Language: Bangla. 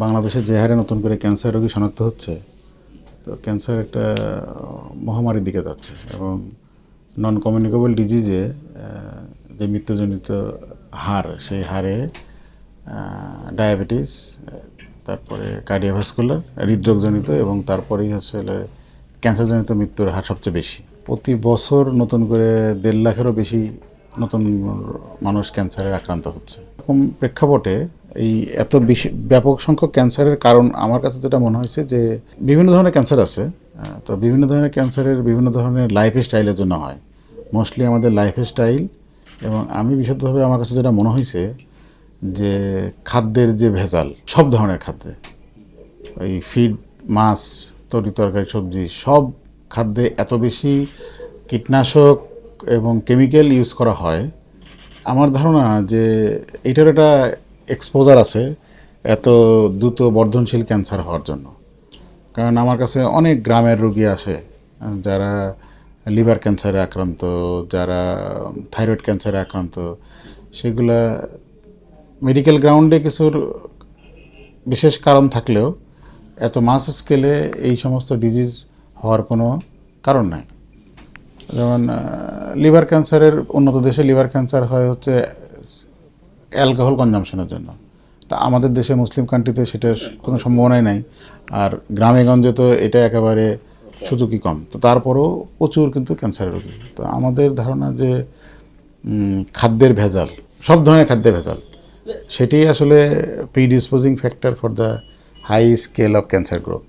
বাংলাদেশে যে হারে নতুন করে ক্যান্সার রোগী শনাক্ত হচ্ছে, তো ক্যান্সার একটা মহামারীর দিকে যাচ্ছে এবং নন কমিউনিকেবল ডিজিজে যে মৃত্যুজনিত হার, সেই হারে ডায়াবেটিস, তারপরে কার্ডিওভাস্কুলার হৃদরোগজনিত এবং তারপরেই হচ্ছে ক্যান্সারজনিত মৃত্যুর হার সবচেয়ে বেশি। প্রতি বছর নতুন করে 1.5 লাখেরও বেশি নতুন মানুষ ক্যান্সারে আক্রান্ত হচ্ছে। এরকম প্রেক্ষাপটে এই এত বেশি ব্যাপক সংখ্যক ক্যান্সারের কারণ আমার কাছে যেটা মনে হয়েছে যে বিভিন্ন ধরনের ক্যান্সার আছে, তো বিভিন্ন ধরনের ক্যান্সারের বিভিন্ন ধরনের লাইফ স্টাইলের জন্য হয়। মোস্টলি আমাদের লাইফ স্টাইল, এবং আমি বিশদভাবে আমার কাছে যেটা মনে হয়েছে যে খাদ্যের যে ভেজাল, সব ধরনের খাদ্যে, ওই ফিড, মাছ, তরকারি, সবজি, সব খাদ্যে এত বেশি কীটনাশক এবং কেমিক্যাল ইউজ করা হয়। আমার ধারণা যে এটার একটা এক্সপোজার আছে এত দ্রুত বর্ধনশীল ক্যান্সার হওয়ার জন্য। কারণ আমার কাছে অনেক গ্রামের রোগী আসে যারা লিভার ক্যান্সারে আক্রান্ত, যারা থাইরয়েড ক্যান্সারে আক্রান্ত। সেগুলা মেডিকেল গ্রাউন্ডে কিছুর বিশেষ কারণ থাকলেও এত মাস স্কেলে এই সমস্ত ডিজিজ হওয়ার কোনো কারণ নাই। যেমন লিভার ক্যান্সারের, উন্নত দেশে লিভার ক্যান্সার হয় হচ্ছে অ্যালকোহল কনজামশনের জন্য। তা আমাদের দেশে মুসলিম কান্ট্রিতে সেটার কোনো সম্ভাবনাই নাই, আর গ্রামে গঞ্জে তো এটা একেবারে সুযোগই কম। তো তারপরেও প্রচুর কিন্তু ক্যান্সারের রোগী। তো আমাদের ধারণা যে খাদ্যের ভেজাল, সব ধরনের খাদ্যের ভেজাল, সেটাই আসলে predisposing factor for the high scale of cancer growth.